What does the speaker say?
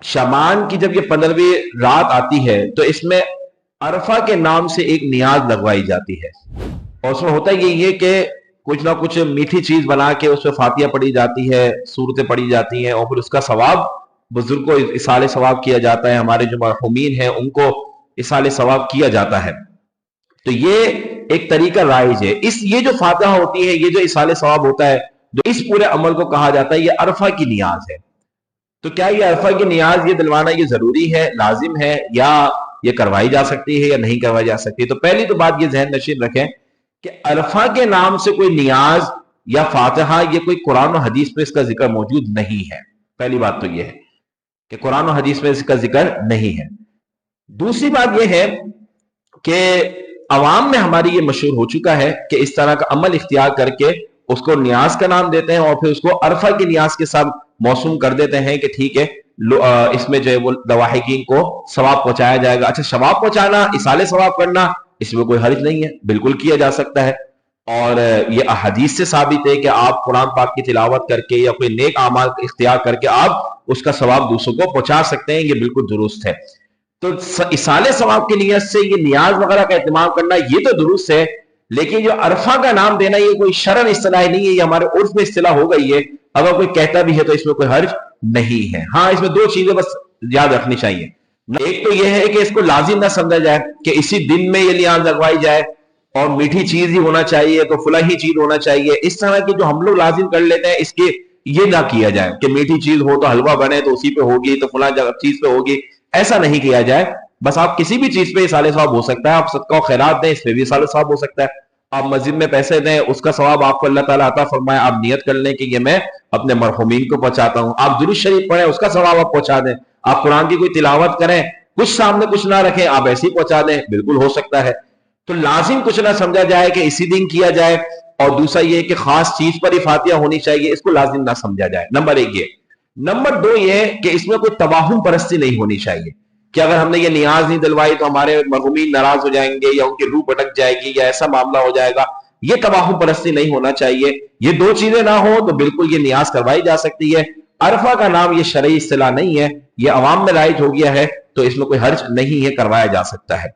شعبان کی جب یہ 15ویں رات آتی ہے تو اس میں عرفہ کے نام سے ایک نیاز لگوائی جاتی ہے، اور اس میں ہوتا یہ ہے کہ کچھ نہ کچھ میٹھی چیز بنا کے اس میں فاتحہ پڑھی جاتی ہے، سورتیں پڑھی جاتی ہیں، اور پھر اس کا ثواب بزرگ کو اصال ثواب کیا جاتا ہے، ہمارے جو مرحومین ہیں ان کو اصال ثواب کیا جاتا ہے۔ تو یہ ایک طریقہ رائج ہے۔ یہ جو فاتحہ ہوتی ہے، یہ جو اصال ثواب ہوتا ہے، جو اس پورے عمل کو کہا جاتا ہے، یہ عرفہ کی نیاز ہے۔ تو کیا یہ عرفہ کی نیاز یہ دلوانا یہ ضروری ہے، لازم ہے، یا یہ کروائی جا سکتی ہے یا نہیں کروائی جا سکتی؟ تو پہلی تو بات یہ ذہن نشین رکھیں کہ عرفہ کے نام سے کوئی نیاز یا فاتحہ یہ کوئی قرآن و حدیث میں اس کا ذکر موجود نہیں ہے۔ پہلی بات تو یہ ہے کہ قرآن و حدیث میں اس کا ذکر نہیں ہے۔ دوسری بات یہ ہے کہ عوام میں ہماری یہ مشہور ہو چکا ہے کہ اس طرح کا عمل اختیار کر کے اس کو نیاز کا نام دیتے ہیں، اور پھر اس کو عرفہ کی نیاز کے ساتھ موسوم کر دیتے ہیں کہ ٹھیک ہے اس میں جو ہے وہ لواحقین کو ثواب پہنچایا جائے گا۔ اچھا، ثواب پہنچانا، اصال ثواب کرنا، اس میں کوئی حرج نہیں ہے، بالکل کیا جا سکتا ہے، اور یہ احادیث سے ثابت ہے کہ آپ قرآن پاک کی تلاوت کر کے یا کوئی نیک اعمال اختیار کر کے آپ اس کا ثواب دوسروں کو پہنچا سکتے ہیں، یہ بالکل درست ہے۔ تو اصال ثواب کی نیت سے یہ نیاز وغیرہ کا اہتمام کرنا یہ تو درست ہے، لیکن جو عرفہ کا نام دینا یہ کوئی شرعن اصطلاح نہیں ہے، یہ ہمارے عرف میں اصطلاح ہو گئی ہے۔ اگر کوئی کہتا بھی ہے تو اس میں کوئی حرج نہیں ہے۔ ہاں، اس میں دو چیزیں بس یاد رکھنی چاہیے۔ ایک تو یہ ہے کہ اس کو لازم نہ سمجھا جائے کہ اسی دن میں یہ نیاز لگوائی جائے اور میٹھی چیز ہی ہونا چاہیے تو فلاں ہی چیز ہونا چاہیے، اس طرح کی جو ہم لوگ لازم کر لیتے ہیں اس کے یہ نہ کیا جائے کہ میٹھی چیز ہو تو حلوہ بنے تو اسی پہ ہوگی، تو فلاں چیز پہ ہوگی، ایسا نہیں کیا جائے۔ بس آپ کسی بھی چیز پہ اصال ثواب ہو سکتا ہے، آپ صدقہ و خیرات دیں، اس پہ بھی اصال ثواب ہو سکتا ہے، آپ مسجد میں پیسے دیں، اس کا ثواب آپ کو اللہ تعالیٰ عطا فرمائے، آپ نیت کر لیں کہ یہ میں اپنے مرحومین کو پہنچاتا ہوں، آپ درود شریف پڑھیں، اس کا ثواب آپ پہنچا دیں، آپ قرآن کی کوئی تلاوت کریں، کچھ سامنے کچھ نہ رکھیں، آپ ایسے ہی پہنچا دیں، بالکل ہو سکتا ہے۔ تو لازم کچھ نہ سمجھا جائے کہ اسی دن کیا جائے، اور دوسرا یہ کہ خاص چیز پر ہی فاتحہ ہونی چاہیے، اس کو لازم نہ سمجھا جائے۔ نمبر ایک یہ۔ نمبر دو یہ کہ اس میں کوئی توہم پرستی نہیں ہونی چاہیے کہ اگر ہم نے یہ نیاز نہیں دلوائی تو ہمارے مرحومین ناراض ہو جائیں گے یا ان کی روح بھٹک جائے گی یا ایسا معاملہ ہو جائے گا، یہ توہم پرستی نہیں ہونا چاہیے۔ یہ دو چیزیں نہ ہو تو بالکل یہ نیاز کروائی جا سکتی ہے۔ عرفہ کا نام یہ شرعی اصطلاح نہیں ہے، یہ عوام میں رائج ہو گیا ہے، تو اس میں کوئی حرج نہیں ہے، کروایا جا سکتا ہے۔